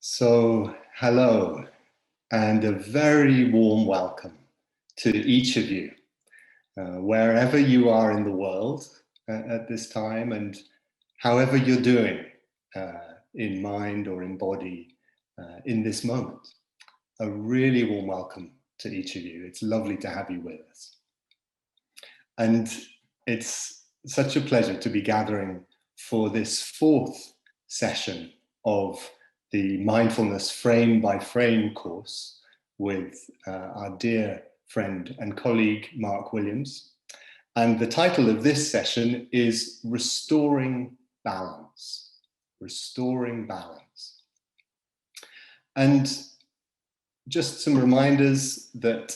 So, hello, and a very warm welcome to each of you, wherever you are in the world at this time, and however you're doing in mind or in body in this moment. A really warm welcome to each of you. It's lovely to have you with us. And it's such a pleasure to be gathering for this fourth session of the Mindfulness Frame by Frame course with our dear friend and colleague, Mark Williams. And the title of this session is Restoring Balance. Restoring Balance. And just some reminders that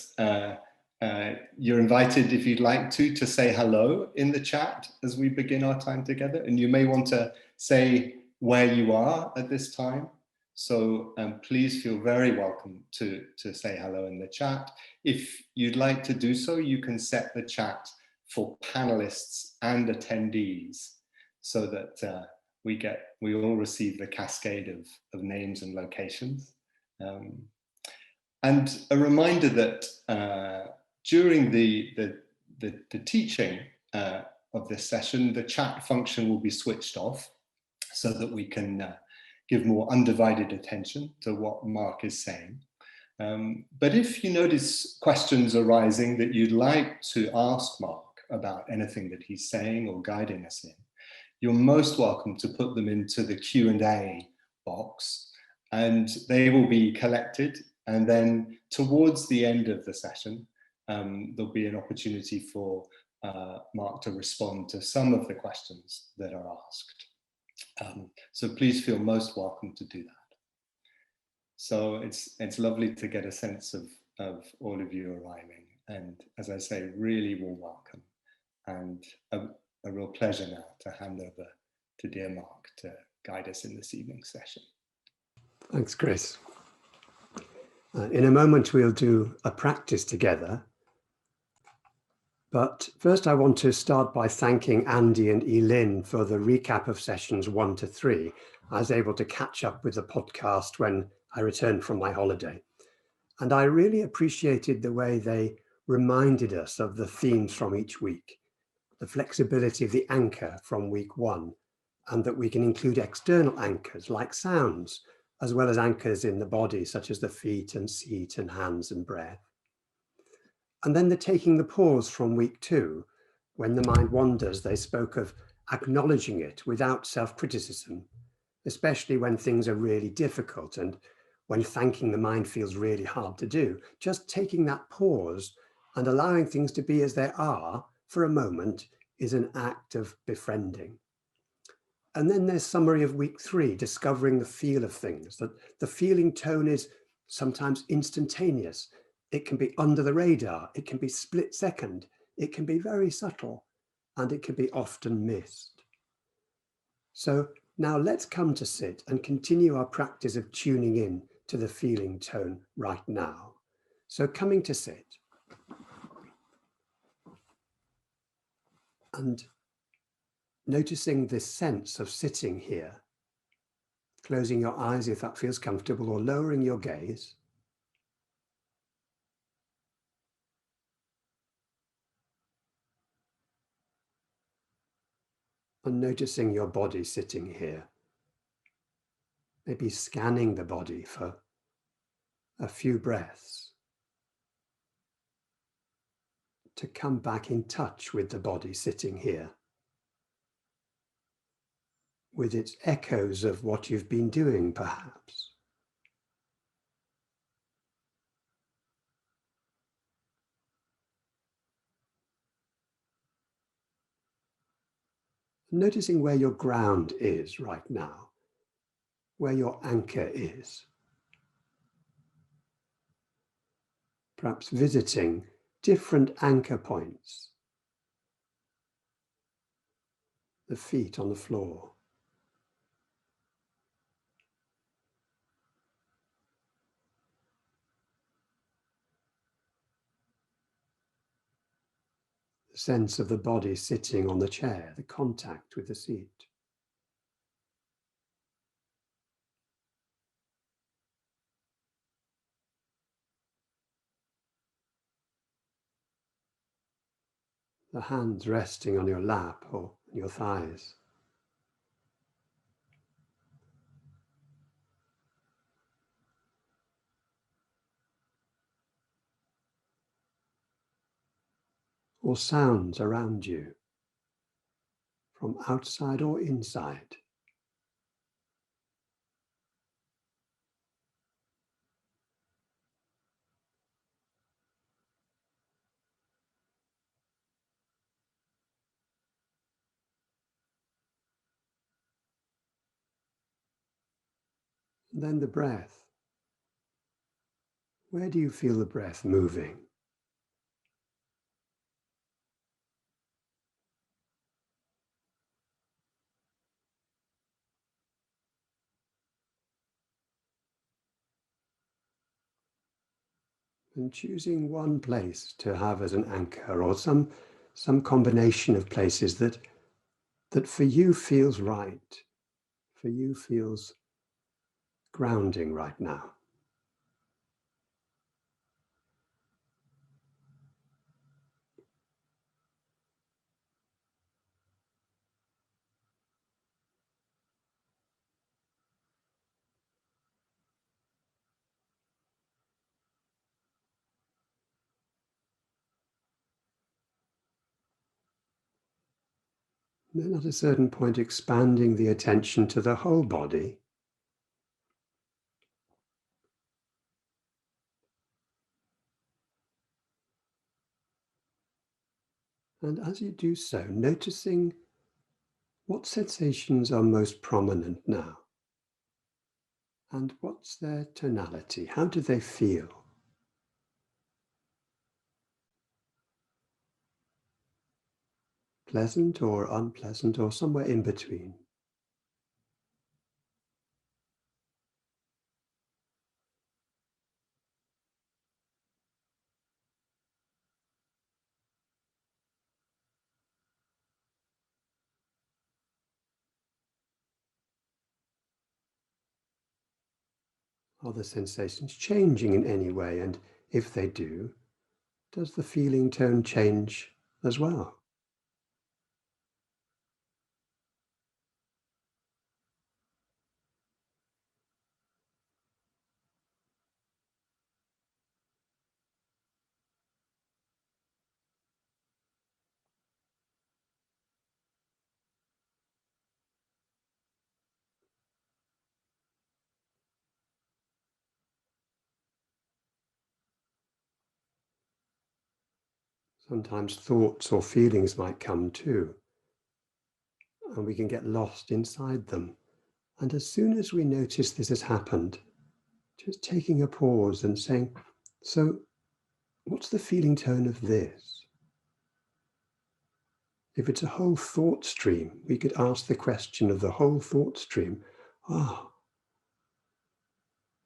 you're invited, if you'd like to say hello in the chat as we begin our time together. And you may want to say where you are at this time. So please feel very welcome to say hello in the chat. If you'd like to do so, you can set the chat for panelists and attendees so that we all receive the cascade of names and locations. And a reminder that during the teaching of this session, the chat function will be switched off so that we can give more undivided attention to what Mark is saying. But if you notice questions arising that you'd like to ask Mark about anything that he's saying or guiding us in, you're most welcome to put them into the Q&A box, and they will be collected. And then towards the end of the session, there'll be an opportunity for Mark to respond to some of the questions that are asked. So please feel most welcome to do that. So it's lovely to get a sense of all of you arriving. And as I say, really warm welcome. And a real pleasure now to hand over to dear Mark to guide us in this evening's session. Thanks, Chris. In a moment, we'll do a practice together. But first, I want to start by thanking Andy and Elin for the recap of sessions 1 to 3. I was able to catch up with the podcast when I returned from my holiday. And I really appreciated the way they reminded us of the themes from each week, the flexibility of the anchor from week 1, and that we can include external anchors like sounds, as well as anchors in the body, such as the feet and seat and hands and breath. And then the taking the pause from week 2, when the mind wanders, they spoke of acknowledging it without self-criticism, especially when things are really difficult and when thanking the mind feels really hard to do. Just taking that pause and allowing things to be as they are for a moment is an act of befriending. And then there's summary of week 3, discovering the feel of things, that the feeling tone is sometimes instantaneous. It can be under the radar, it can be split second, it can be very subtle, and it can be often missed. So now let's come to sit and continue our practice of tuning in to the feeling tone right now. So coming to sit. And noticing this sense of sitting here, closing your eyes if that feels comfortable, or lowering your gaze. And noticing your body sitting here. Maybe scanning the body for a few breaths to come back in touch with the body sitting here, with its echoes of what you've been doing, perhaps. Noticing where your ground is right now, where your anchor is. Perhaps visiting different anchor points. The feet on the floor. The sense of the body sitting on the chair, the contact with the seat. the hands resting on your lap or your thighs. Or sounds around you, from outside or inside. And then the breath. Where do you feel the breath moving? And choosing one place to have as an anchor, or some combination of places that for you feels right, for you feels grounding right now. And then at a certain point, expanding the attention to the whole body. And as you do so, noticing what sensations are most prominent now. And what's their tonality? How do they feel? Pleasant or unpleasant or somewhere in between? Are the sensations changing in any way? And if they do, does the feeling tone change as well? Sometimes thoughts or feelings might come too, and we can get lost inside them. And as soon as we notice this has happened, just taking a pause and saying, so what's the feeling tone of this? If it's a whole thought stream, we could ask the question of the whole thought stream,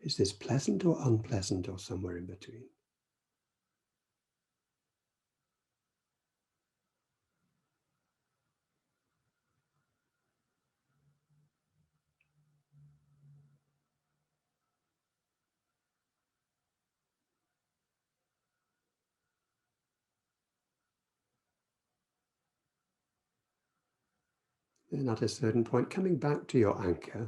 is this pleasant or unpleasant or somewhere in between? Then at a certain point, coming back to your anchor,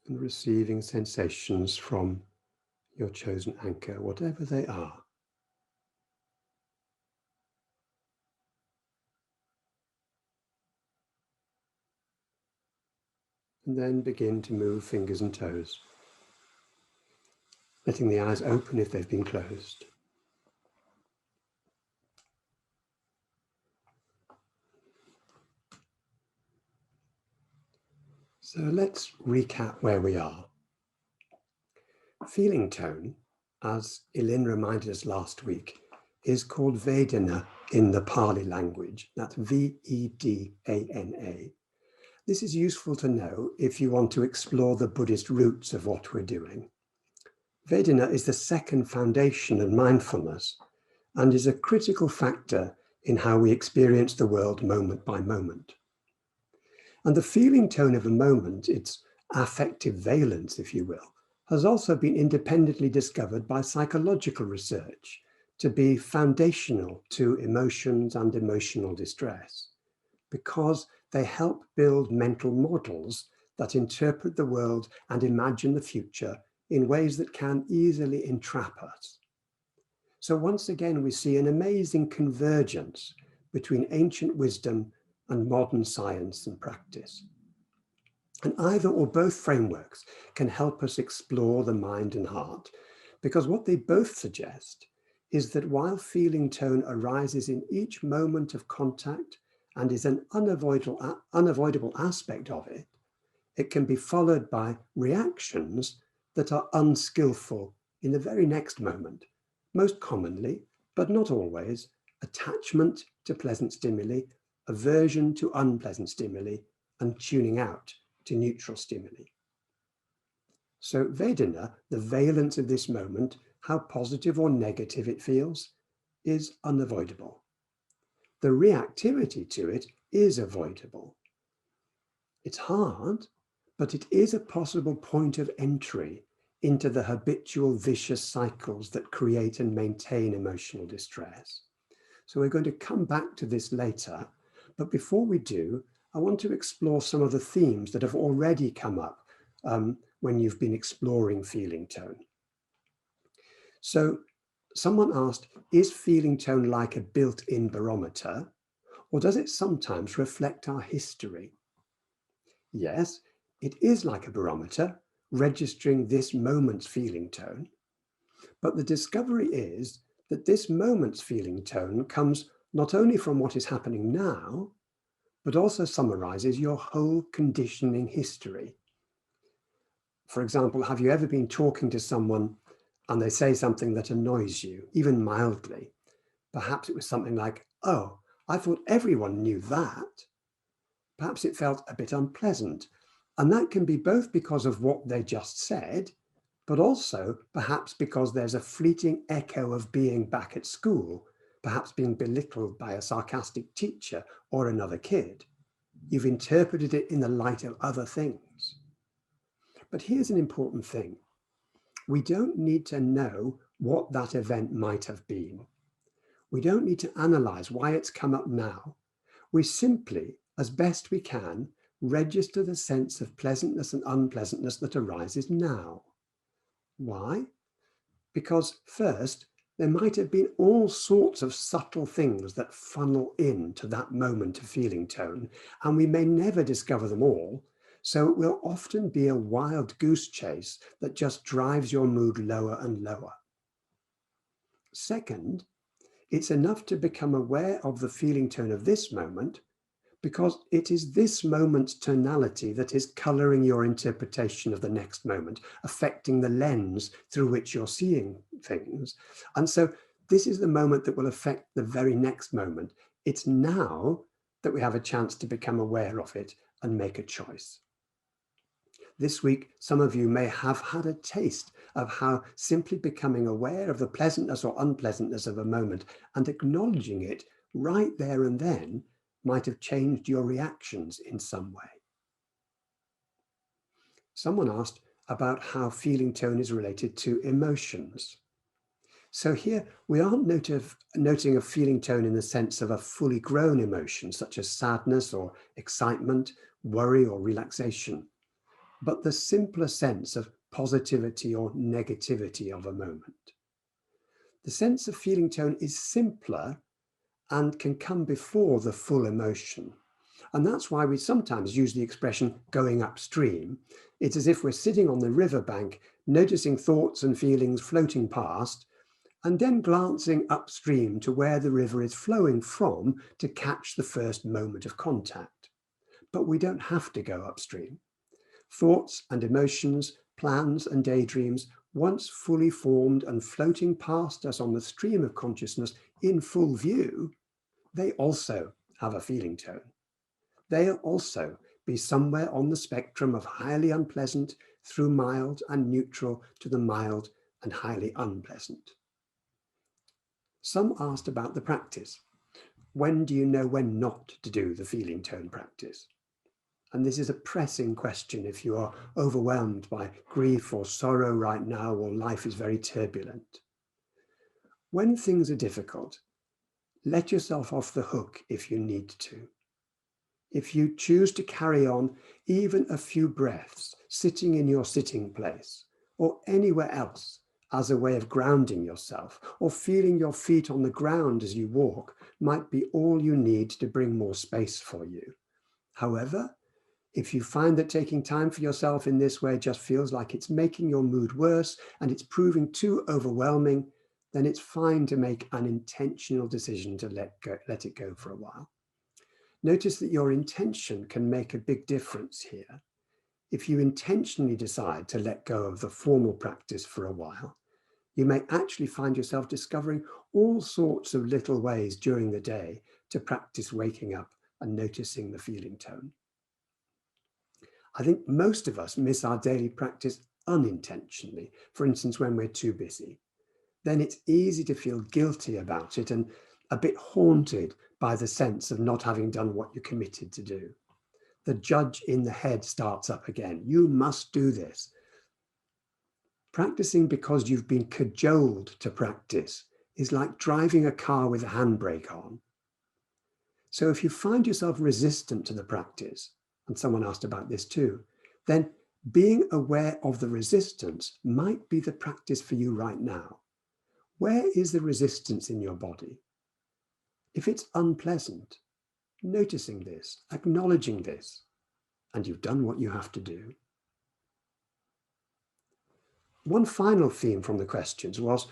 and receiving sensations from your chosen anchor, whatever they are. And then begin to move fingers and toes, letting the eyes open if they've been closed. So let's recap where we are. Feeling tone, as Elin reminded us last week, is called Vedana in the Pali language. That's Vedana. This is useful to know if you want to explore the Buddhist roots of what we're doing. Vedana is the second foundation of mindfulness and is a critical factor in how we experience the world moment by moment. And the feeling tone of a moment, its affective valence, if you will, has also been independently discovered by psychological research to be foundational to emotions and emotional distress, because they help build mental models that interpret the world and imagine the future in ways that can easily entrap us. So once again, we see an amazing convergence between ancient wisdom and modern science and practice. And either or both frameworks can help us explore the mind and heart, because what they both suggest is that while feeling tone arises in each moment of contact and is an unavoidable aspect of it, it can be followed by reactions that are unskillful in the very next moment, most commonly, but not always, attachment to pleasant stimuli, aversion to unpleasant stimuli, and tuning out to neutral stimuli. So Vedana, the valence of this moment, how positive or negative it feels, is unavoidable. The reactivity to it is avoidable. It's hard, but it is a possible point of entry into the habitual vicious cycles that create and maintain emotional distress. So we're going to come back to this later, but before we do, I want to explore some of the themes that have already come up when you've been exploring feeling tone. So someone asked, is feeling tone like a built-in barometer, or does it sometimes reflect our history? Yes, it is like a barometer, registering this moment's feeling tone. But the discovery is that this moment's feeling tone comes not only from what is happening now, but also summarizes your whole conditioning history. For example, have you ever been talking to someone and they say something that annoys you, even mildly? Perhaps it was something like, oh, I thought everyone knew that. Perhaps it felt a bit unpleasant. And that can be both because of what they just said, but also perhaps because there's a fleeting echo of being back at school, perhaps being belittled by a sarcastic teacher or another kid. You've interpreted it in the light of other things. But here's an important thing. We don't need to know what that event might have been. We don't need to analyze why it's come up now. We simply, as best we can, register the sense of pleasantness and unpleasantness that arises now. Why? Because first, there might have been all sorts of subtle things that funnel into that moment of feeling tone, and we may never discover them all, so it will often be a wild goose chase that just drives your mood lower and lower. Second, it's enough to become aware of the feeling tone of this moment, because it is this moment's tonality that is coloring your interpretation of the next moment, affecting the lens through which you're seeing things. And so this is the moment that will affect the very next moment. It's now that we have a chance to become aware of it and make a choice. This week, some of you may have had a taste of how simply becoming aware of the pleasantness or unpleasantness of a moment and acknowledging it right there and then might have changed your reactions in some way. Someone asked about how feeling tone is related to emotions. So here we aren't noting a feeling tone in the sense of a fully grown emotion, such as sadness or excitement, worry or relaxation, but the simpler sense of positivity or negativity of a moment. The sense of feeling tone is simpler and can come before the full emotion. And that's why we sometimes use the expression going upstream. It's as if we're sitting on the riverbank, noticing thoughts and feelings floating past, and then glancing upstream to where the river is flowing from to catch the first moment of contact. But we don't have to go upstream. Thoughts and emotions, plans and daydreams, once fully formed and floating past us on the stream of consciousness in full view, they also have a feeling tone. They'll also be somewhere on the spectrum of highly unpleasant through mild and neutral to the mild and highly unpleasant. Some asked about the practice. When do you know when not to do the feeling tone practice? And this is a pressing question if you are overwhelmed by grief or sorrow right now, or life is very turbulent. When things are difficult, let yourself off the hook if you need to. If you choose to carry on even a few breaths, sitting in your sitting place or anywhere else as a way of grounding yourself, or feeling your feet on the ground as you walk, might be all you need to bring more space for you. However, if you find that taking time for yourself in this way just feels like it's making your mood worse and it's proving too overwhelming, then it's fine to make an intentional decision to let it go for a while. Notice that your intention can make a big difference here. If you intentionally decide to let go of the formal practice for a while, you may actually find yourself discovering all sorts of little ways during the day to practice waking up and noticing the feeling tone. I think most of us miss our daily practice unintentionally, for instance, when we're too busy. Then it's easy to feel guilty about it and a bit haunted by the sense of not having done what you committed to do. The judge in the head starts up again. You must do this. Practicing because you've been cajoled to practice is like driving a car with a handbrake on. So if you find yourself resistant to the practice, and someone asked about this too, then being aware of the resistance might be the practice for you right now. Where is the resistance in your body? If it's unpleasant, noticing this, acknowledging this, and you've done what you have to do. One final theme from the questions was,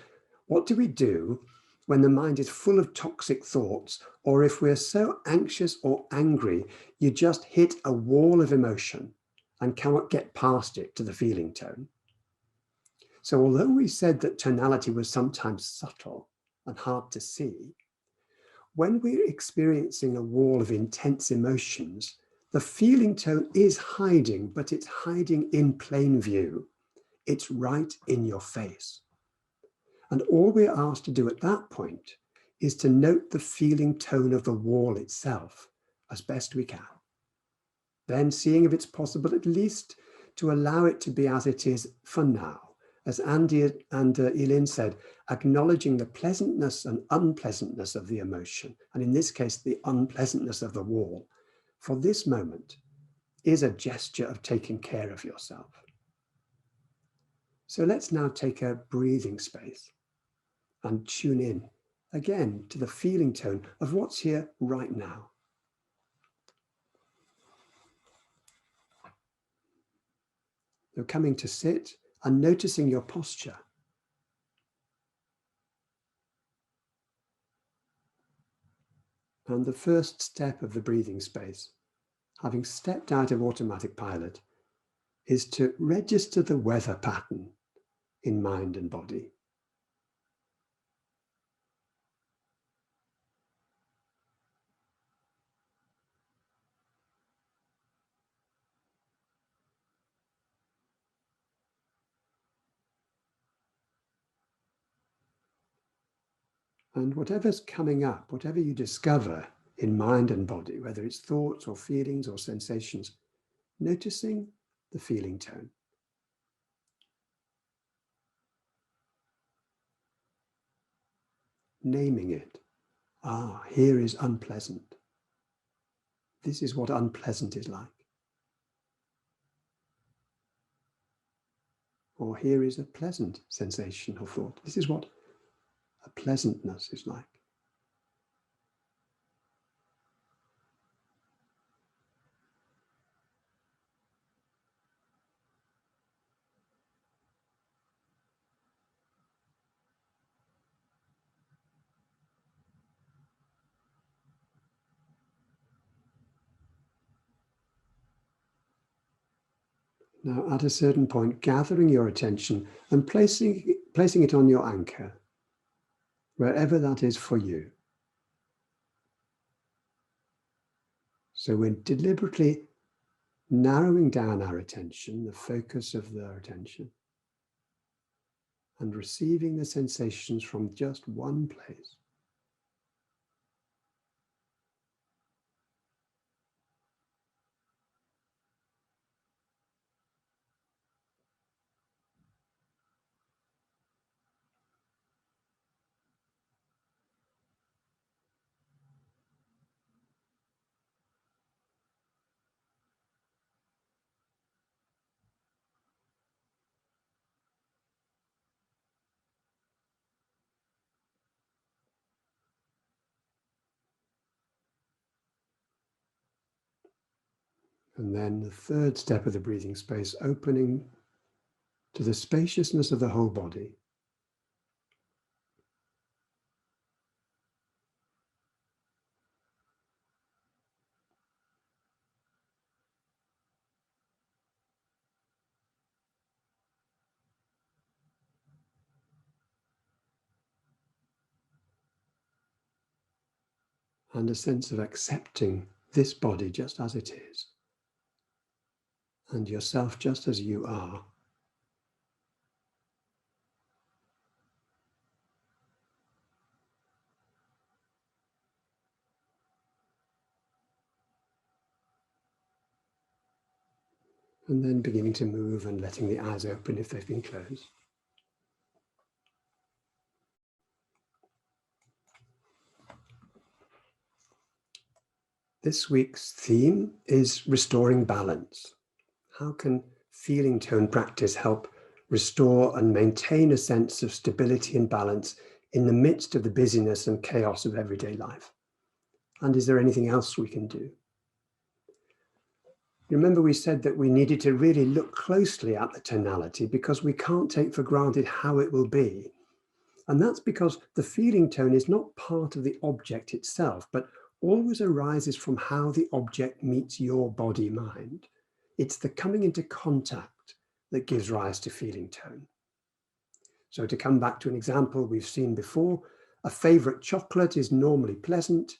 what do we do when the mind is full of toxic thoughts, or if we're so anxious or angry, you just hit a wall of emotion and cannot get past it to the feeling tone? So although we said that tonality was sometimes subtle and hard to see, when we're experiencing a wall of intense emotions, the feeling tone is hiding, but it's hiding in plain view. It's right in your face. And all we're asked to do at that point is to note the feeling tone of the wall itself as best we can. Then seeing if it's possible at least to allow it to be as it is for now. As Andy and Eileen said, acknowledging the pleasantness and unpleasantness of the emotion, and in this case, the unpleasantness of the wall, for this moment is a gesture of taking care of yourself. So let's now take a breathing space and tune in again to the feeling tone of what's here right now. You're coming to sit and noticing your posture. And the first step of the breathing space, having stepped out of automatic pilot, is to register the weather pattern in mind and body. And whatever's coming up, whatever you discover in mind and body, whether it's thoughts or feelings or sensations, noticing the feeling tone. Naming it. Ah, here is unpleasant. This is what unpleasant is like. Or here is a pleasant sensation or thought. This is what a pleasantness is like. Now, at a certain point, gathering your attention and placing it on your anchor, wherever that is for you. So we're deliberately narrowing down our attention, the focus of our attention, and receiving the sensations from just one place. And then the third step of the breathing space, opening to the spaciousness of the whole body. And a sense of accepting this body just as it is, and yourself just as you are. And then beginning to move and letting the eyes open if they've been closed. This week's theme is restoring balance. How can feeling tone practice help restore and maintain a sense of stability and balance in the midst of the busyness and chaos of everyday life? And is there anything else we can do? Remember, we said that we needed to really look closely at the tonality because we can't take for granted how it will be. And that's because the feeling tone is not part of the object itself, but always arises from how the object meets your body-mind. It's the coming into contact that gives rise to feeling tone. So to come back to an example we've seen before, a favorite chocolate is normally pleasant,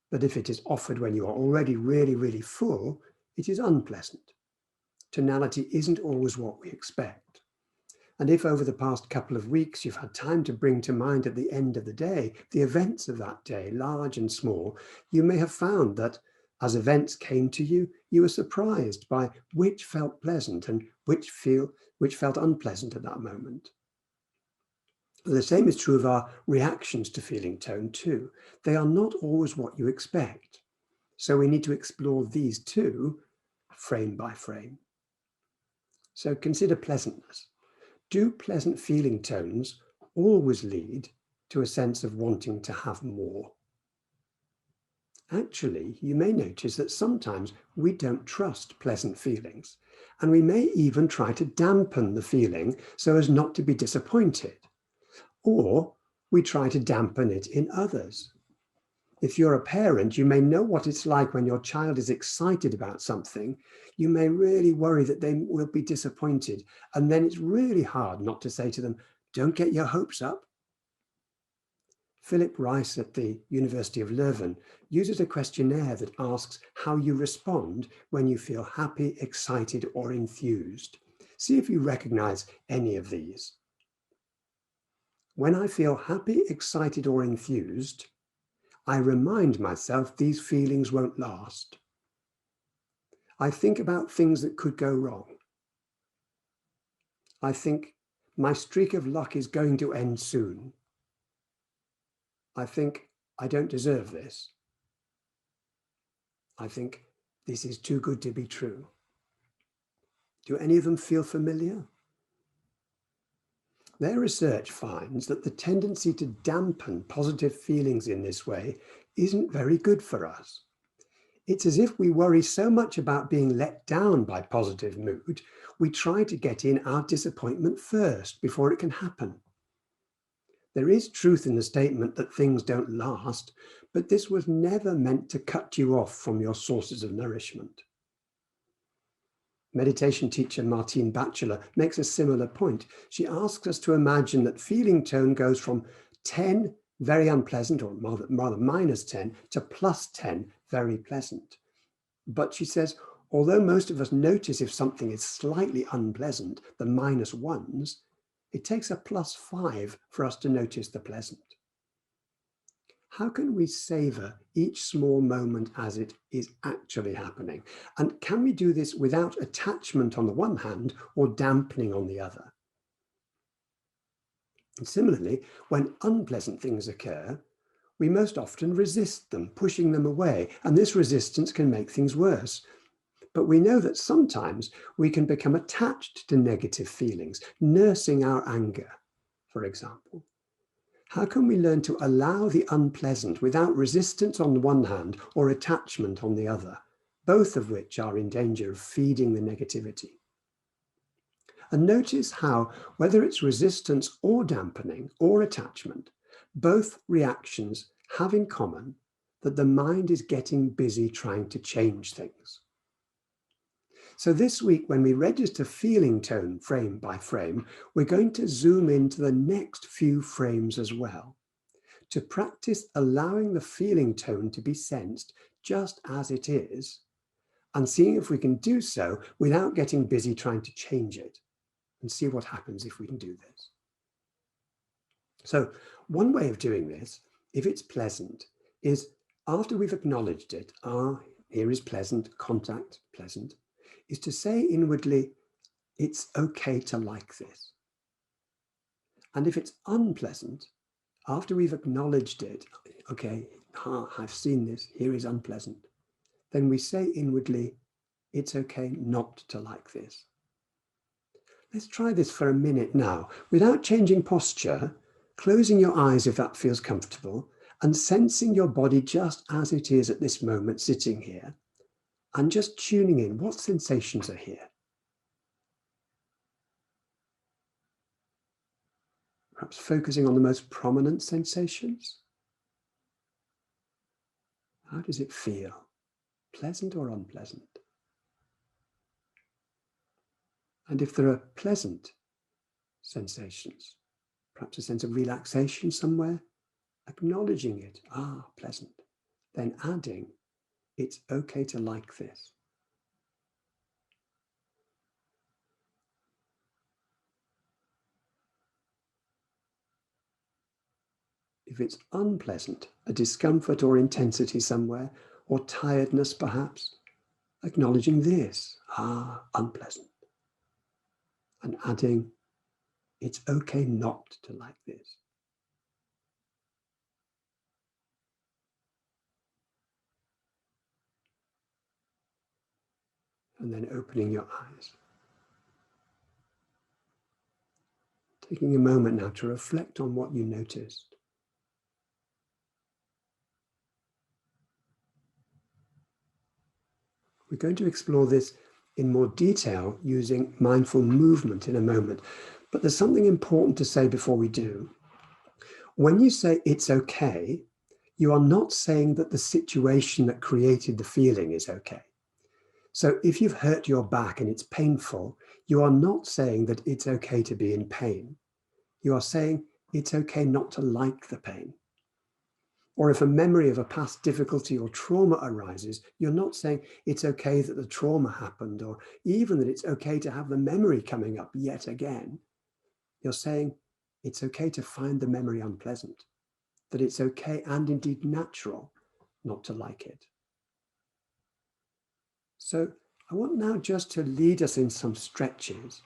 but if it is offered when you are already really, really full, it is unpleasant. Tonality isn't always what we expect. And if over the past couple of weeks you've had time to bring to mind at the end of the day the events of that day, large and small, you may have found that as events came to you, you were surprised by which felt pleasant and which felt unpleasant at that moment. The same is true of our reactions to feeling tone too. They are not always what you expect. So we need to explore these too, frame by frame. So consider pleasantness. Do pleasant feeling tones always lead to a sense of wanting to have more? Actually, you may notice that sometimes we don't trust pleasant feelings, and we may even try to dampen the feeling so as not to be disappointed, or we try to dampen it in others. If you're a parent, you may know what it's like when your child is excited about something. You may really worry that they will be disappointed. And then it's really hard not to say to them, don't get your hopes up. Philip Rice at the University of Leuven uses a questionnaire that asks how you respond when you feel happy, excited, or enthused. See if you recognize any of these. When I feel happy, excited, or enthused, I remind myself these feelings won't last. I think about things that could go wrong. I think my streak of luck is going to end soon. I think I don't deserve this. I think this is too good to be true. Do any of them feel familiar? Their research finds that the tendency to dampen positive feelings in this way isn't very good for us. It's as if we worry so much about being let down by positive mood, we try to get in our disappointment first before it can happen. There is truth in the statement that things don't last, but this was never meant to cut you off from your sources of nourishment. Meditation teacher Martine Batchelor makes a similar point. She asks us to imagine that feeling tone goes from 10 very unpleasant, or rather minus 10, to plus 10 very pleasant. But she says, although most of us notice if something is slightly unpleasant, the minus ones, it takes a plus 5 for us to notice the pleasant. How can we savor each small moment as it is actually happening? And can we do this without attachment on the one hand or dampening on the other? And similarly, when unpleasant things occur, we most often resist them, pushing them away, and this resistance can make things worse. But we know that sometimes we can become attached to negative feelings, nursing our anger, for example. How can we learn to allow the unpleasant without resistance on the one hand or attachment on the other? both of which are in danger of feeding the negativity. And notice how, whether it's resistance or dampening or attachment, both reactions have in common that the mind is getting busy trying to change things. So this week, when we register feeling tone frame by frame, we're going to zoom into the next few frames as well, to practice allowing the feeling tone to be sensed just as it is, and seeing if we can do so without getting busy trying to change it, and see what happens if we can do this. So one way of doing this, if it's pleasant, is after we've acknowledged it, here is pleasant, contact, pleasant, is to say inwardly, it's okay to like this. And if it's unpleasant, after we've acknowledged it, okay, I've seen this, here is unpleasant, then we say inwardly, it's okay not to like this. Let's try this for a minute now, without changing posture, closing your eyes if that feels comfortable, and sensing your body just as it is at this moment, sitting here, and just tuning in what sensations are here. Perhaps focusing on the most prominent sensations. How does it feel? Pleasant or unpleasant? And if there are pleasant sensations, perhaps a sense of relaxation somewhere, acknowledging it, pleasant, then adding, it's okay to like this. If it's unpleasant, a discomfort or intensity somewhere, or tiredness perhaps, acknowledging this, unpleasant, and adding, it's okay not to like this. And then opening your eyes. Taking a moment now to reflect on what you noticed. We're going to explore this in more detail using mindful movement in a moment. But there's something important to say before we do. When you say it's okay, you are not saying that the situation that created the feeling is okay. So if you've hurt your back and it's painful, you are not saying that it's okay to be in pain. You are saying it's okay not to like the pain. Or if a memory of a past difficulty or trauma arises, you're not saying it's okay that the trauma happened, or even that it's okay to have the memory coming up yet again. You're saying it's okay to find the memory unpleasant, that it's okay and indeed natural not to like it. So I want now just to lead us in some stretches.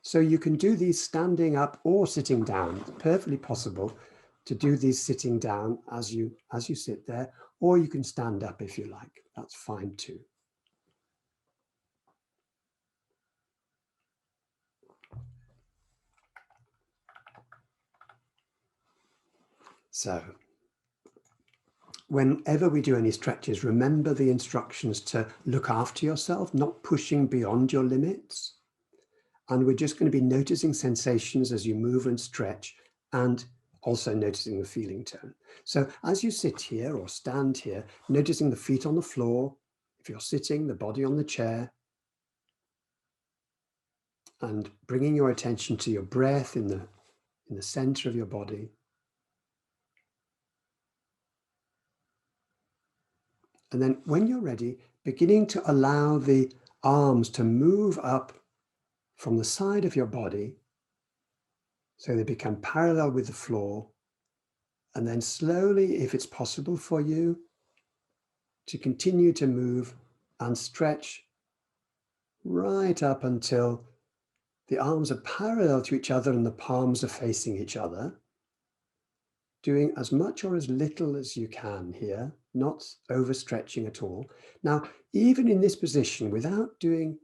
So you can do these standing up or sitting down. It's perfectly possible to do these sitting down as you sit there, or you can stand up if you like. That's fine too. So whenever we do any stretches, remember the instructions to look after yourself, not pushing beyond your limits. And we're just going to be noticing sensations as you move and stretch, and also noticing the feeling tone. So as you sit here or stand here, noticing the feet on the floor, if you're sitting, the body on the chair, and bringing your attention to your breath in the center of your body. And then when you're ready, beginning to allow the arms to move up from the side of your body so they become parallel with the floor. And then slowly, if it's possible for you, to continue to move and stretch right up until the arms are parallel to each other and the palms are facing each other, doing as much or as little as you can here, not overstretching at all. Now, even in this position, without doing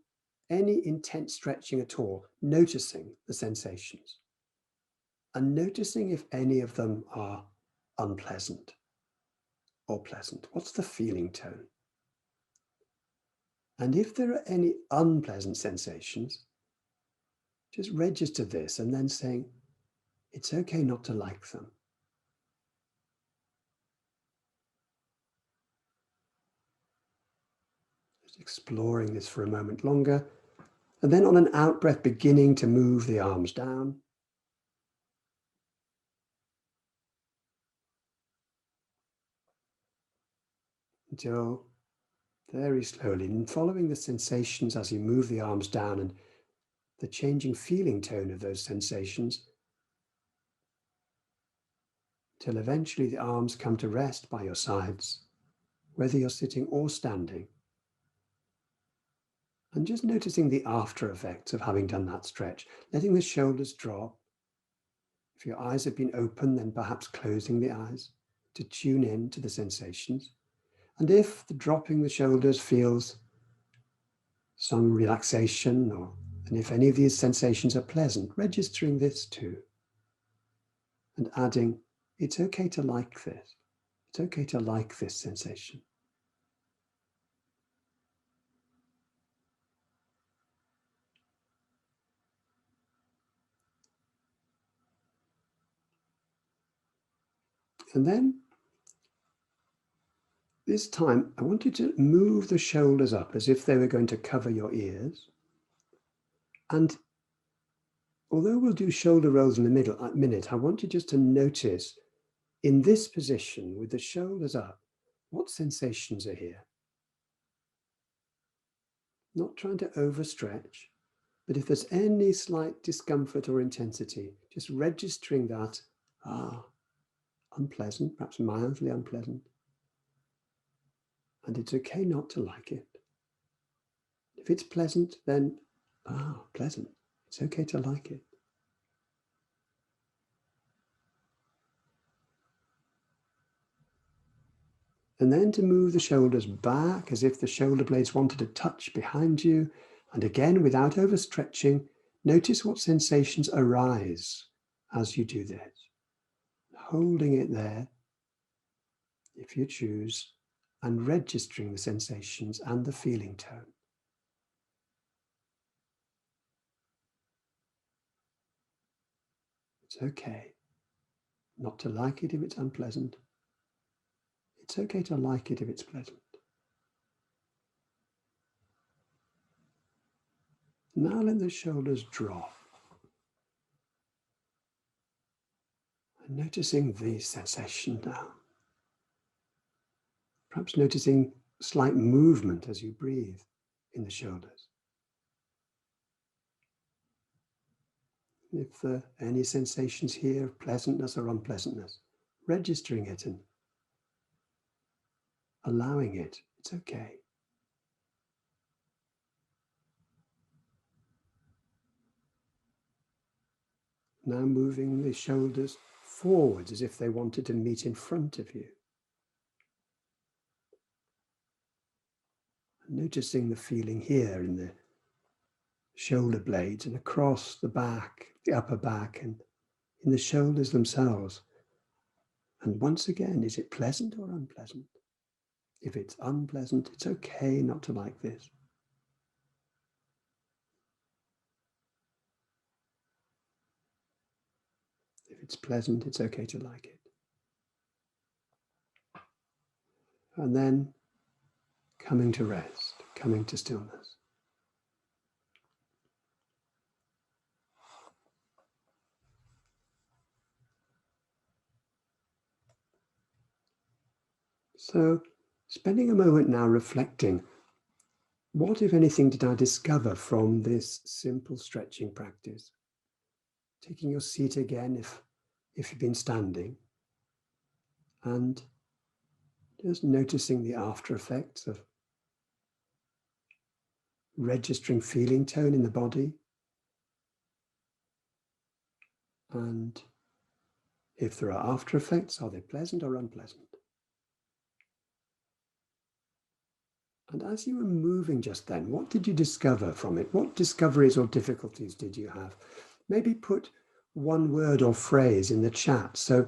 any intense stretching at all, noticing the sensations and noticing if any of them are unpleasant or pleasant. What's the feeling tone? And if there are any unpleasant sensations, just register this and then saying, it's okay not to like them. Just exploring this for a moment longer. And then on an out breath, beginning to move the arms down. Until very slowly, and following the sensations as you move the arms down and the changing feeling tone of those sensations, till eventually the arms come to rest by your sides, whether you're sitting or standing. And just noticing the after effects of having done that stretch, letting the shoulders drop. If your eyes have been open, then perhaps closing the eyes to tune in to the sensations. And if the dropping the shoulders feels some relaxation, and if any of these sensations are pleasant, registering this too. And adding, it's okay to like this. It's okay to like this sensation. And then this time, I want you to move the shoulders up as if they were going to cover your ears. And although we'll do shoulder rolls in a minute, I want you just to notice in this position with the shoulders up, what sensations are here? Not trying to overstretch, but if there's any slight discomfort or intensity, just registering that, unpleasant, perhaps mildly unpleasant. And it's okay not to like it. If it's pleasant, then, pleasant. It's okay to like it. And then to move the shoulders back as if the shoulder blades wanted to touch behind you. And again, without overstretching, notice what sensations arise as you do this. Holding it there, if you choose, and registering the sensations and the feeling tone. It's okay not to like it if it's unpleasant. It's okay to like it if it's pleasant. Now let the shoulders drop. And noticing the sensation now. Perhaps noticing slight movement as you breathe in the shoulders. If there are any sensations here of pleasantness or unpleasantness, registering it and allowing it, it's okay. Now moving the shoulders forwards as if they wanted to meet in front of you. Noticing the feeling here in the shoulder blades and across the back, the upper back, and in the shoulders themselves. And once again, is it pleasant or unpleasant? If it's unpleasant, it's okay not to like this. If it's pleasant, it's okay to like it. And then coming to rest, coming to stillness. So, spending a moment now reflecting, what, if anything, did I discover from this simple stretching practice? Taking your seat again if you've been standing, and just noticing the after effects of registering feeling tone in the body. And if there are after effects, are they pleasant or unpleasant? And as you were moving just then, what did you discover from it? What discoveries or difficulties did you have? Maybe put one word or phrase in the chat. So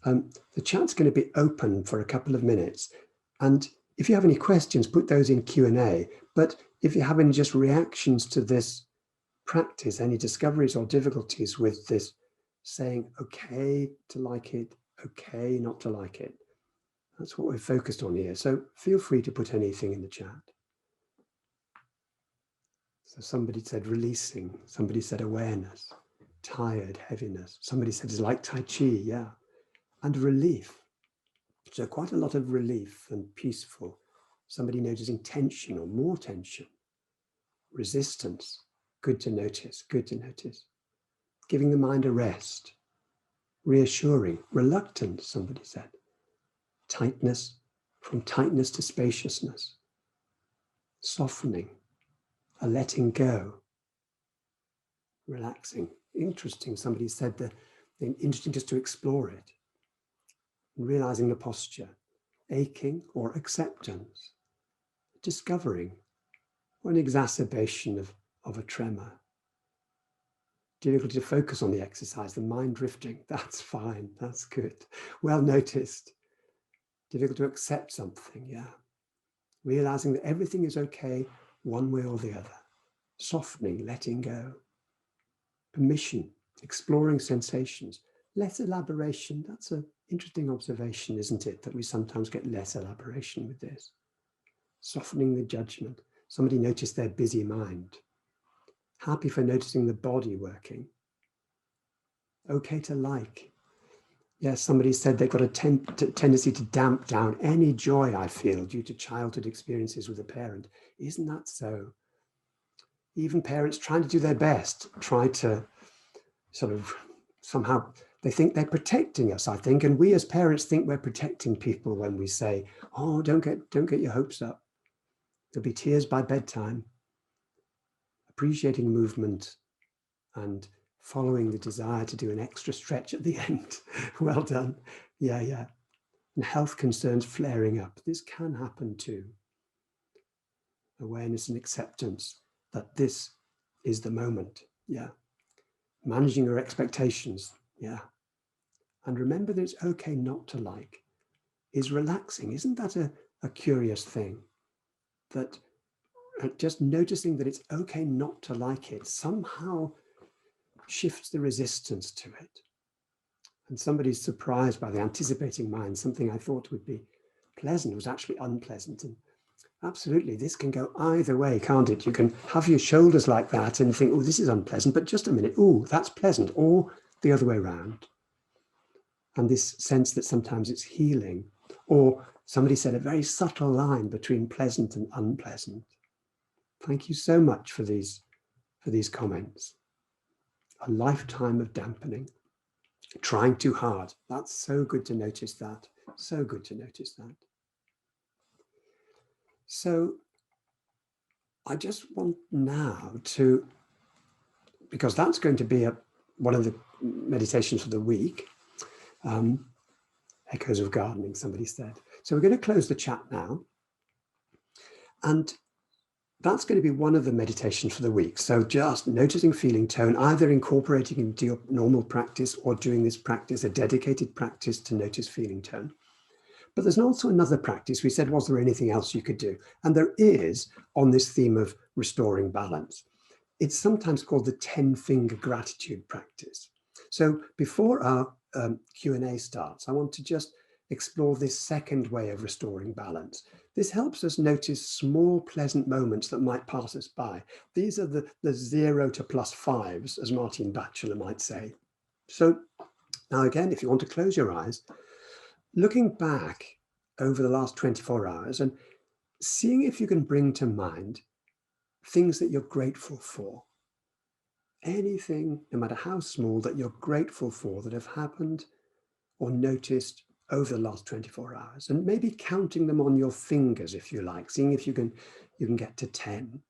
the chat's going to be open for a couple of minutes. And if you have any questions, put those in Q&A. But if you're having just reactions to this practice, any discoveries or difficulties with this saying, okay to like it, okay not to like it, that's what we're focused on here. So feel free to put anything in the chat. So somebody said releasing, somebody said awareness, tired, heaviness. Somebody said it's like Tai Chi, yeah. And relief. So quite a lot of relief and peaceful. Somebody noticing tension or more tension. Resistance, good to notice, good to notice. Giving the mind a rest. Reassuring, reluctance, somebody said. Tightness, from tightness to spaciousness. Softening, a letting go. Relaxing, interesting, somebody said that, interesting just to explore it. Realizing the posture, aching or acceptance, discovering, or an exacerbation of a tremor. Difficulty to focus on the exercise, the mind drifting, that's fine, that's good. Well noticed. Difficult to accept something, yeah. Realizing that everything is okay one way or the other. Softening, letting go. Permission, exploring sensations. Less elaboration, that's an interesting observation, isn't it? That we sometimes get less elaboration with this. Softening the judgment. Somebody noticed their busy mind. Happy for noticing the body working. Okay to like. Yes, somebody said they've got a tendency to damp down any joy I feel due to childhood experiences with a parent. Isn't that so? Even parents trying to do their best, try to sort of somehow, they think they're protecting us, I think. And we as parents think we're protecting people when we say, oh, don't get your hopes up. There'll be tears by bedtime. Appreciating movement and following the desire to do an extra stretch at the end. Well done. Yeah, yeah. And health concerns flaring up. This can happen too. Awareness and acceptance that this is the moment. Yeah. Managing your expectations. Yeah. And remember that it's okay not to like is relaxing. Isn't that a curious thing? That just noticing that it's okay not to like it somehow shifts the resistance to it. And somebody's surprised by the anticipating mind. Something I thought would be pleasant was actually unpleasant. And absolutely, this can go either way, can't it? You can have your shoulders like that and think, oh, this is unpleasant, but just a minute, oh, that's pleasant, or the other way around. And this sense that sometimes it's healing, or somebody said a very subtle line between pleasant and unpleasant. Thank you so much for these comments. A lifetime of dampening. Trying too hard. That's so good to notice that. So good to notice that. So I just want now to, because that's going to be one of the meditations for the week. Echoes of gardening, somebody said. So we're going to close the chat now. And that's going to be one of the meditations for the week. So just noticing feeling tone, either incorporating into your normal practice or doing this practice, a dedicated practice to notice feeling tone. But there's also another practice. We said, was there anything else you could do? And there is on this theme of restoring balance. It's sometimes called the 10-finger gratitude practice. So before our Q&A starts, I want to just explore this second way of restoring balance. This helps us notice small, pleasant moments that might pass us by. These are the 0 to +5s, as Martin Batchelor might say. So now again, if you want to close your eyes, looking back over the last 24 hours and seeing if you can bring to mind things that you're grateful for. Anything, no matter how small, that you're grateful for that have happened or noticed over the last 24 hours, and maybe counting them on your fingers, if you like, seeing if you can get to 10.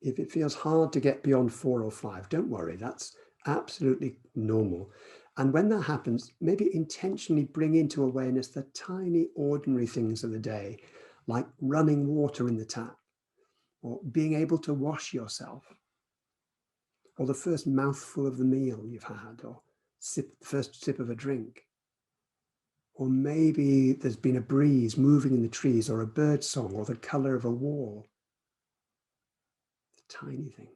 If it feels hard to get beyond 4 or 5, don't worry, that's absolutely normal. And when that happens, maybe intentionally bring into awareness the tiny, ordinary things of the day, like running water in the tap, or being able to wash yourself, or the first mouthful of the meal you've had, or first sip of a drink. Or maybe there's been a breeze moving in the trees, or a bird song, or the color of a wall. The tiny things.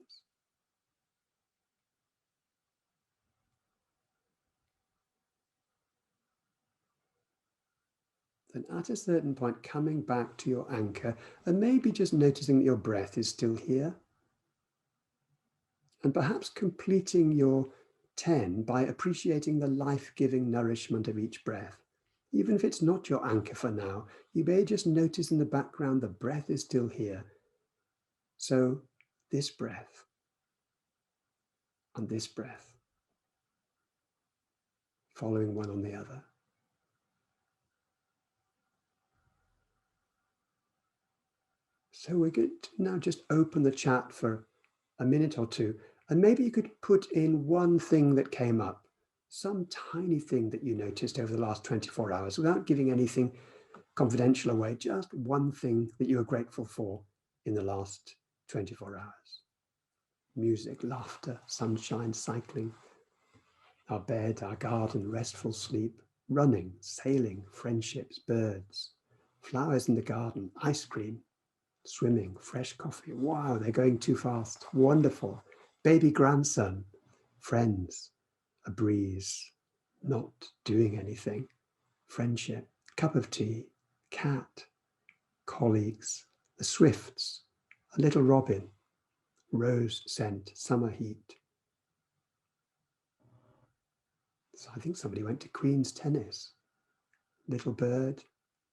Then at a certain point, coming back to your anchor, and maybe just noticing that your breath is still here. And perhaps completing your 10 by appreciating the life-giving nourishment of each breath. Even if it's not your anchor for now, you may just notice in the background the breath is still here. So this breath and this breath, following one on the other. So we're going to now just open the chat for a minute or two, and maybe you could put in one thing that came up, some tiny thing that you noticed over the last 24 hours, without giving anything confidential away, just one thing that you are grateful for in the last 24 hours. Music, laughter, sunshine, cycling, our bed, our garden, restful sleep, running, sailing, friendships, birds, flowers in the garden, ice cream, swimming, fresh coffee. Wow, they're going too fast. Wonderful. Baby grandson, friends, a breeze, not doing anything, friendship, cup of tea, cat, colleagues, the swifts, a little robin, rose scent, summer heat. So I think somebody went to Queen's tennis. Little bird,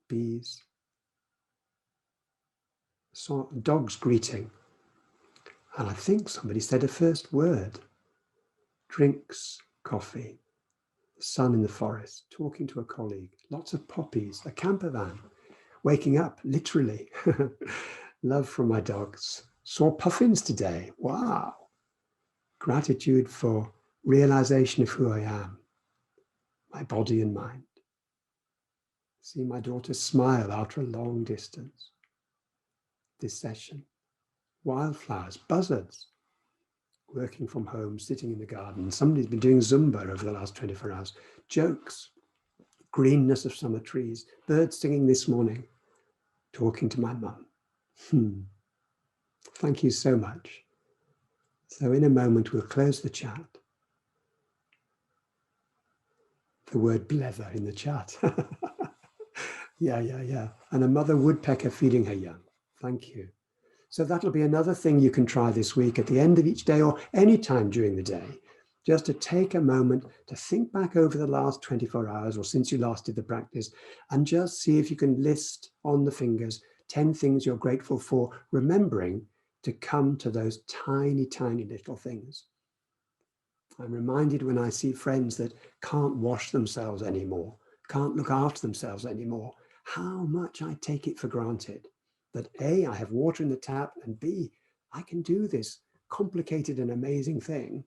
bees, saw dogs greeting. And I think somebody said a first word. Drinks, coffee, the sun in the forest, talking to a colleague, lots of poppies, a camper van, waking up, literally. Love from my dogs. Saw puffins today. Wow. Gratitude for realization of who I am, my body and mind. See my daughter smile after a long distance. This session. Wildflowers, buzzards, working from home, sitting in the garden. Somebody's been doing Zumba over the last 24 hours. Jokes, greenness of summer trees, birds singing this morning, talking to my mum. Thank you so much. So in a moment, we'll close the chat. The word blether in the chat. Yeah. And a mother woodpecker feeding her young. Thank you. So that'll be another thing you can try this week at the end of each day or any time during the day, just to take a moment to think back over the last 24 hours or since you last did the practice, and just see if you can list on the fingers 10 things you're grateful for, remembering to come to those tiny, tiny little things. I'm reminded when I see friends that can't wash themselves anymore, can't look after themselves anymore, how much I take it for granted that A, I have water in the tap, and B, I can do this complicated and amazing thing,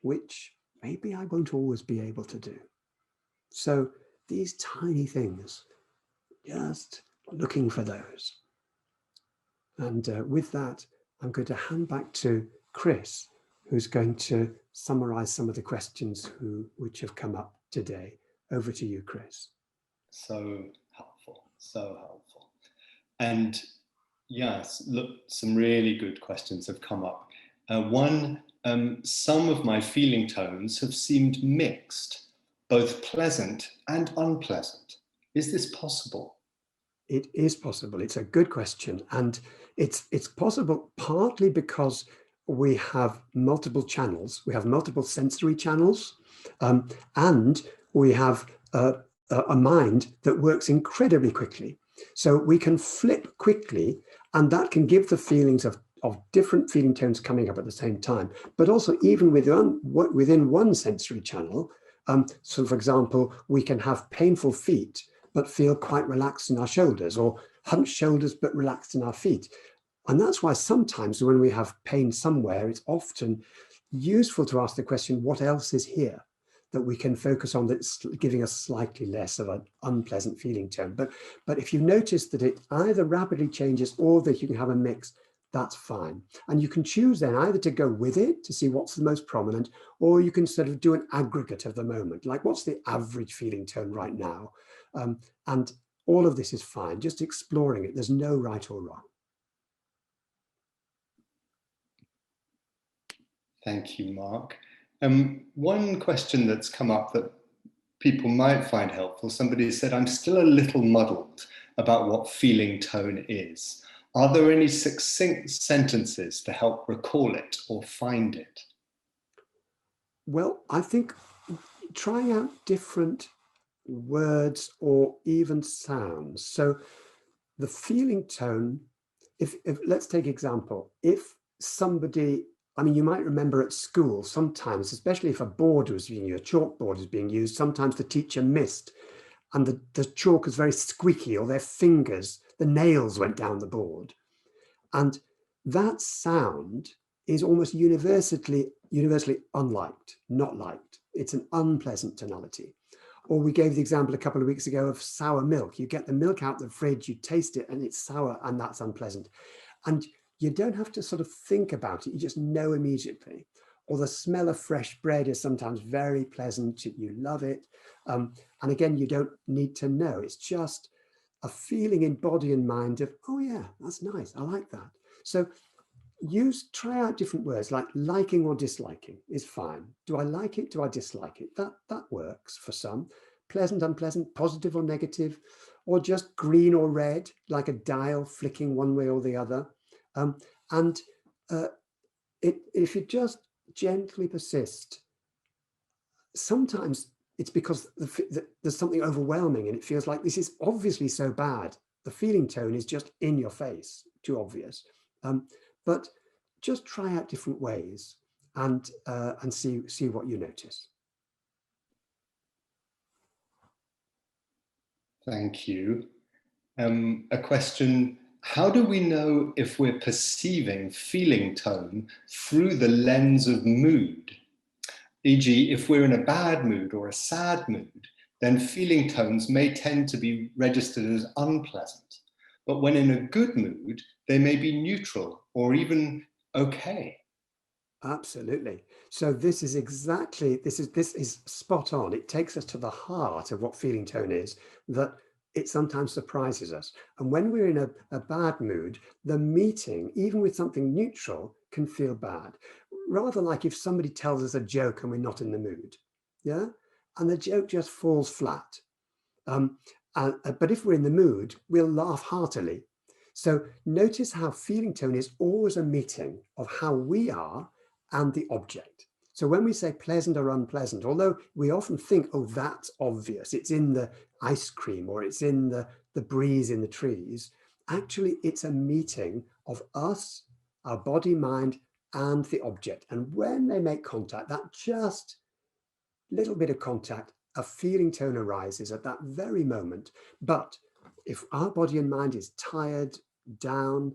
which maybe I won't always be able to do. So these tiny things, just looking for those. And with that, I'm going to hand back to Chris, who's going to summarize some of the questions which have come up today. Over to you, Chris. So helpful, so helpful. And yes, look, some really good questions have come up. One, some of my feeling tones have seemed mixed, both pleasant and unpleasant. Is this possible? It is possible. It's a good question. And it's possible partly because we have multiple channels. We have multiple sensory channels, and we have a mind that works incredibly quickly. So we can flip quickly, and that can give the feelings of different feeling tones coming up at the same time. But also even within one sensory channel, so for example, we can have painful feet, but feel quite relaxed in our shoulders, or hunched shoulders, but relaxed in our feet. And that's why sometimes when we have pain somewhere, it's often useful to ask the question, what else is here that we can focus on that's giving us slightly less of an unpleasant feeling tone. But if you notice that it either rapidly changes or that you can have a mix, that's fine. And you can choose then either to go with it to see what's the most prominent, or you can sort of do an aggregate of the moment, like what's the average feeling tone right now? And all of this is fine, just exploring it. There's no right or wrong. Thank you, Mark. One question that's come up that people might find helpful, somebody said, I'm still a little muddled about what feeling tone is. Are there any succinct sentences to help recall it or find it? Well, I think trying out different words or even sounds. So the feeling tone, if let's take example, if somebody, I mean, you might remember at school sometimes, especially if a board was being used, a chalkboard is being used, sometimes the teacher missed and the chalk was very squeaky, or their fingers, the nails went down the board. And that sound is almost universally unliked, not liked. It's an unpleasant tonality. Or we gave the example a couple of weeks ago of sour milk. You get the milk out of the fridge, you taste it, and it's sour, and that's unpleasant. And you don't have to sort of think about it. You just know immediately. Or the smell of fresh bread is sometimes very pleasant. You love it. And again, you don't need to know. It's just a feeling in body and mind of, oh yeah, that's nice. I like that. So try out different words, like liking or disliking is fine. Do I like it? Do I dislike it? That works for some. Pleasant, unpleasant, positive or negative, or just green or red, like a dial flicking one way or the other. If you just gently persist, sometimes it's because there's something overwhelming and it feels like this is obviously so bad. The feeling tone is just in your face, too obvious. But just try out different ways and see what you notice. Thank you. A question, how do we know if we're perceiving feeling tone through the lens of mood? E.g., if we're in a bad mood or a sad mood, then feeling tones may tend to be registered as unpleasant. But when in a good mood, they may be neutral or even okay. Absolutely. So this is spot on. It takes us to the heart of what feeling tone is, that it sometimes surprises us. And when we're in a bad mood, the meeting, even with something neutral, can feel bad. Rather like if somebody tells us a joke and we're not in the mood, yeah? And the joke just falls flat. But if we're in the mood, we'll laugh heartily. So notice how feeling tone is always a meeting of how we are and the object. So when we say pleasant or unpleasant, although we often think, oh, that's obvious, it's in the ice cream or it's in the breeze in the trees, actually it's a meeting of us, our body, mind, and the object. And when they make contact, that just little bit of contact, a feeling tone arises at that very moment. But if our body and mind is tired, down,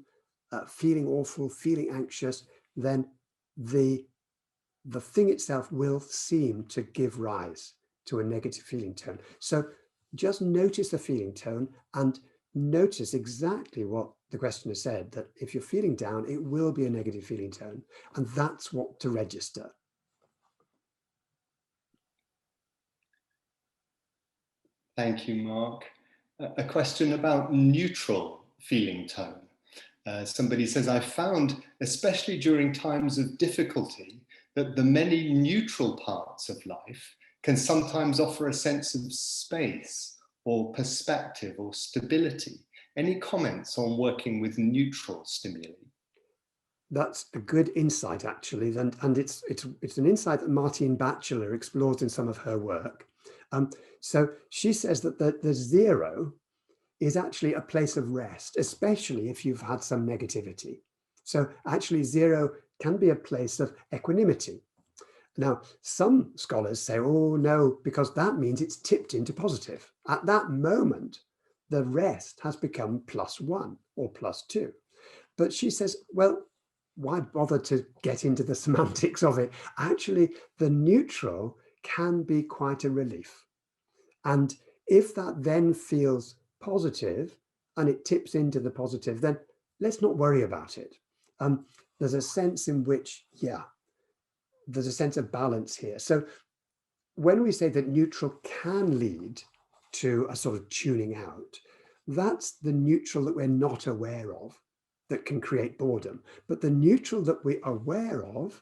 feeling awful, feeling anxious, then the thing itself will seem to give rise to a negative feeling tone. So just notice the feeling tone and notice exactly what the questioner said, that if you're feeling down, it will be a negative feeling tone. And that's what to register. Thank you, Mark. A question about neutral feeling tone. Somebody says, I found, especially during times of difficulty, that the many neutral parts of life can sometimes offer a sense of space or perspective or stability. Any comments on working with neutral stimuli? That's a good insight, actually, and it's an insight that Martine Batchelor explores in some of her work. So she says that the zero is actually a place of rest, especially if you've had some negativity. So actually zero can be a place of equanimity. Now, some scholars say, oh no, because that means it's tipped into positive. At that moment, the rest has become +1 or +2. But she says, well, why bother to get into the semantics of it? Actually, the neutral can be quite a relief. And if that then feels positive and it tips into the positive, then let's not worry about it. There's a sense in which, there's a sense of balance here. So when we say that neutral can lead to a sort of tuning out, that's the neutral that we're not aware of that can create boredom. But the neutral that we're aware of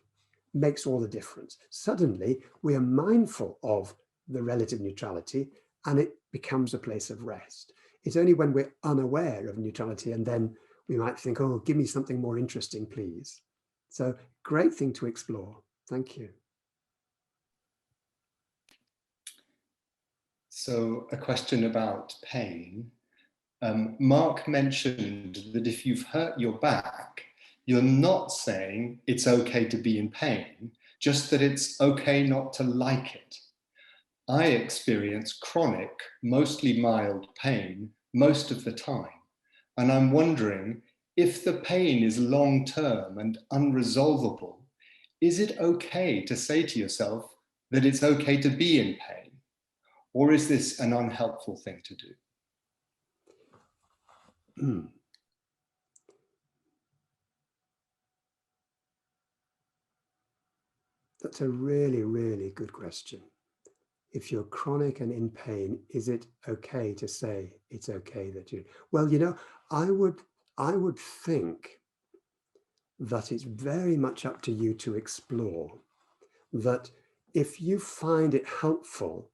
makes all the difference. Suddenly, we are mindful of the relative neutrality and it becomes a place of rest. It's only when we're unaware of neutrality and then we might think, oh, give me something more interesting, please. So great thing to explore. Thank you. So a question about pain. Mark mentioned that if you've hurt your back, you're not saying it's okay to be in pain, just that it's okay not to like it. I experience chronic, mostly mild pain most of the time. And I'm wondering, if the pain is long-term and unresolvable, is it okay to say to yourself that it's okay to be in pain? Or is this an unhelpful thing to do? That's a really, really good question. If you're chronic and in pain, is it okay to say it's okay that you? Well, I would think that it's very much up to you to explore. That if you find it helpful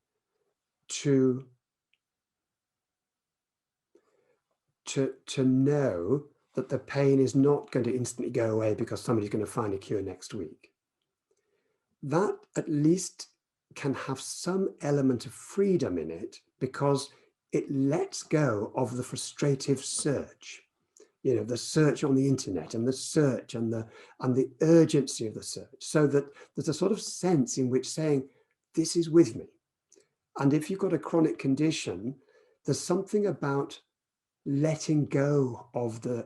to know that the pain is not going to instantly go away because somebody's going to find a cure next week, that at least can have some element of freedom in it, because it lets go of the frustrative search, the search on the internet and the search and the urgency of the search, so that there's a sort of sense in which saying, this is with me. And if you've got a chronic condition, there's something about letting go of the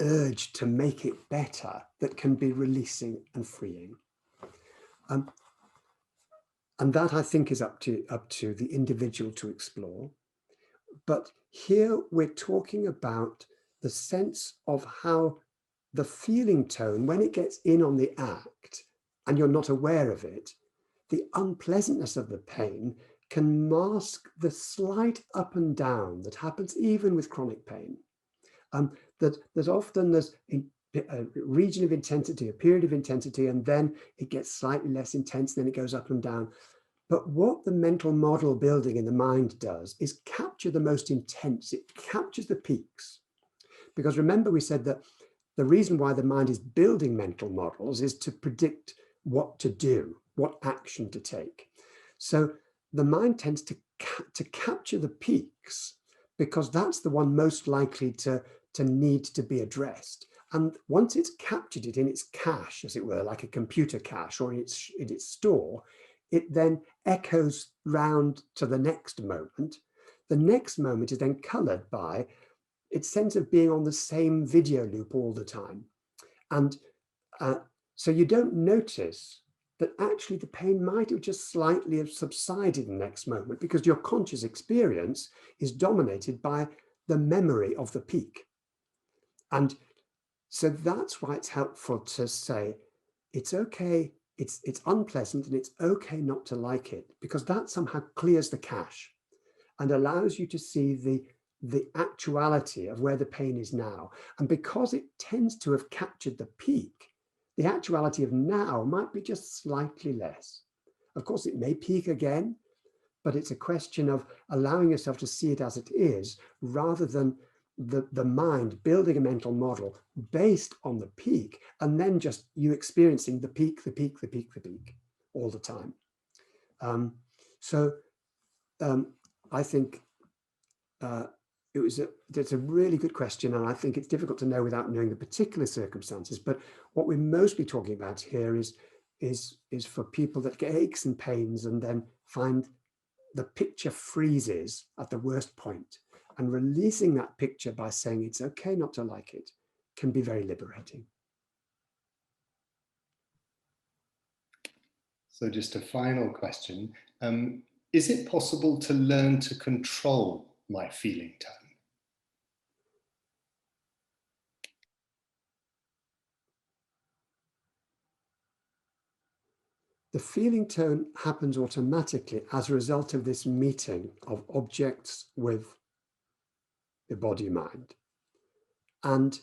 urge to make it better that can be releasing and freeing. And that, I think, is up to the individual to explore. But here we're talking about the sense of how the feeling tone, when it gets in on the act and you're not aware of it, the unpleasantness of the pain can mask the slight up and down that happens even with chronic pain. That there's a region of intensity, a period of intensity, and then it gets slightly less intense, then it goes up and down. But what the mental model building in the mind does is capture the most intense. It captures the peaks. Because remember, we said that the reason why the mind is building mental models is to predict what to do, what action to take. So the mind tends to capture the peaks because that's the one most likely to need to be addressed. And once it's captured it in its cache, as it were, like a computer cache or in its store, it then echoes round to the next moment. The next moment is then colored by its sense of being on the same video loop all the time. And so you don't notice that actually the pain might have just slightly have subsided in the next moment, because your conscious experience is dominated by the memory of the peak. And so that's why it's helpful to say, it's okay, it's unpleasant, and it's okay not to like it, because that somehow clears the cache and allows you to see the actuality of where the pain is now. And because it tends to have captured the peak, the actuality of now might be just slightly less. Of course, it may peak again, but it's a question of allowing yourself to see it as it is, rather than the mind building a mental model based on the peak, and then just you experiencing the peak all the time. I think it's a really good question, and I think it's difficult to know without knowing the particular circumstances. But what we're mostly talking about here is for people that get aches and pains and then find the picture freezes at the worst point, and releasing that picture by saying it's okay not to like it can be very liberating. So just a final question. Is it possible to learn to control my feeling tone? the feeling tone happens automatically as a result of this meeting of objects with the body-mind. And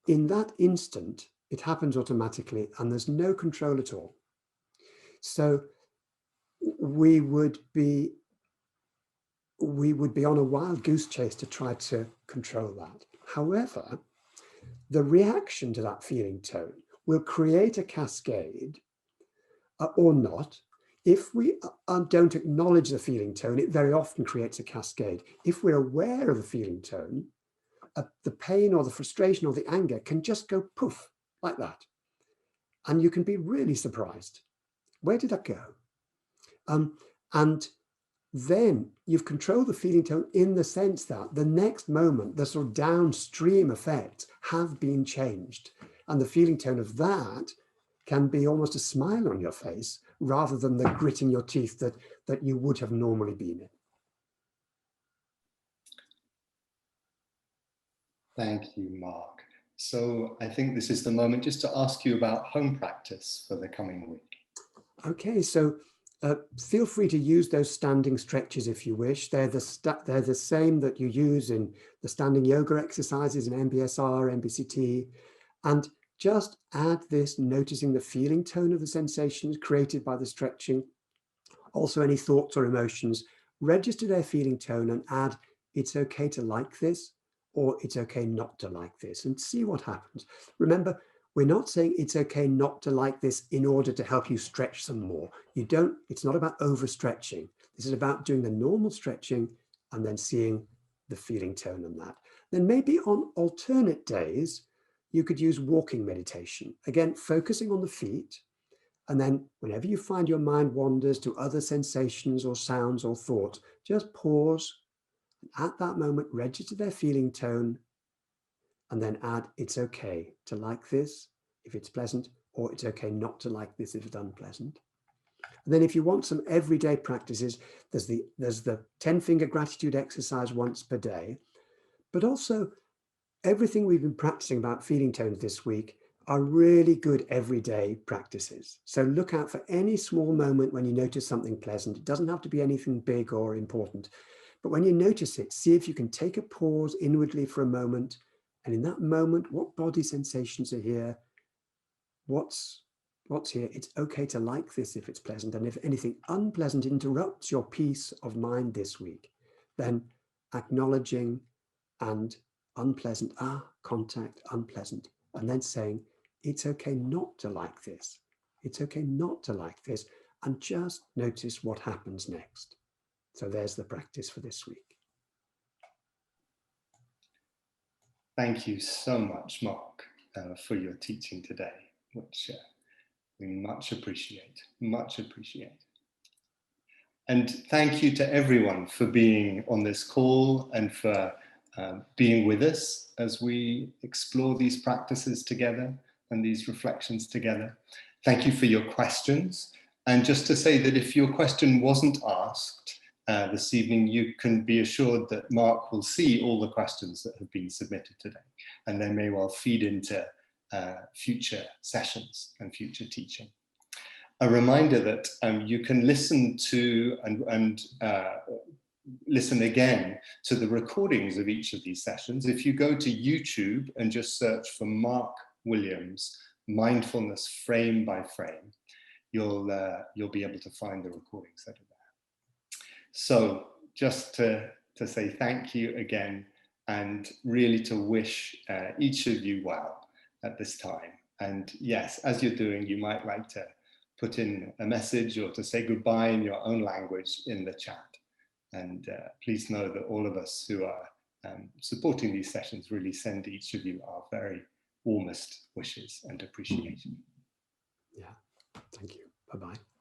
in that instant, it happens automatically and there's no control at all. So we would be on a wild goose chase to try to control that. However, the reaction to that feeling tone will create a cascade or not. If we don't acknowledge the feeling tone, it very often creates a cascade. If we're aware of the feeling tone, the pain or the frustration or the anger can just go poof like that. And you can be really surprised. Where did that go? And then you've controlled the feeling tone in the sense that the next moment, the sort of downstream effects have been changed. And the feeling tone of that can be almost a smile on your face rather than the gritting your teeth that you would have normally been in. Thank you, Mark. So I think this is the moment just to ask you about home practice for the coming week. Okay, so feel free to use those standing stretches if you wish. They're the same that you use in the standing yoga exercises in MBSR, MBCT, and just add this, noticing the feeling tone of the sensations created by the stretching. Also, any thoughts or emotions, register their feeling tone and add, it's okay to like this, or it's okay not to like this, and see what happens. Remember, we're not saying it's okay not to like this in order to help you stretch some more. It's not about overstretching. This is about doing the normal stretching and then seeing the feeling tone on that. Then maybe on alternate days, you could use walking meditation. Again, focusing on the feet. And then whenever you find your mind wanders to other sensations or sounds or thoughts, just pause. And at that moment, register their feeling tone and then add, it's okay to like this if it's pleasant, or it's okay not to like this if it's unpleasant. And then if you want some everyday practices, there's the 10-finger gratitude exercise once per day, but also everything we've been practicing about feeling tones this week are really good everyday practices. So look out for any small moment when you notice something pleasant. It doesn't have to be anything big or important, but when you notice it, see if you can take a pause inwardly for a moment. And in that moment, what body sensations are here? What's here? It's okay to like this if it's pleasant. And if anything unpleasant interrupts your peace of mind this week, then acknowledging and unpleasant, contact, unpleasant, and then saying, it's okay not to like this. It's okay not to like this, and just notice what happens next. So there's the practice for this week. Thank you so much, Mark, for your teaching today, which we much appreciate, much appreciate. And thank you to everyone for being on this call and for being with us as we explore these practices together and these reflections together. Thank you for your questions. And just to say that if your question wasn't asked this evening, you can be assured that Mark will see all the questions that have been submitted today, and they may well feed into future sessions and future teaching. A reminder that you can listen to and listen again to the recordings of each of these sessions. If you go to YouTube and just search for Mark Williams, Mindfulness Frame by Frame, you'll be able to find the recordings that are there. So just to say thank you again, and really to wish each of you well at this time. And yes, as you're doing, you might like to put in a message or to say goodbye in your own language in the chat. And please know that all of us who are supporting these sessions really send each of you our very warmest wishes and appreciation. Yeah, thank you. Bye-bye.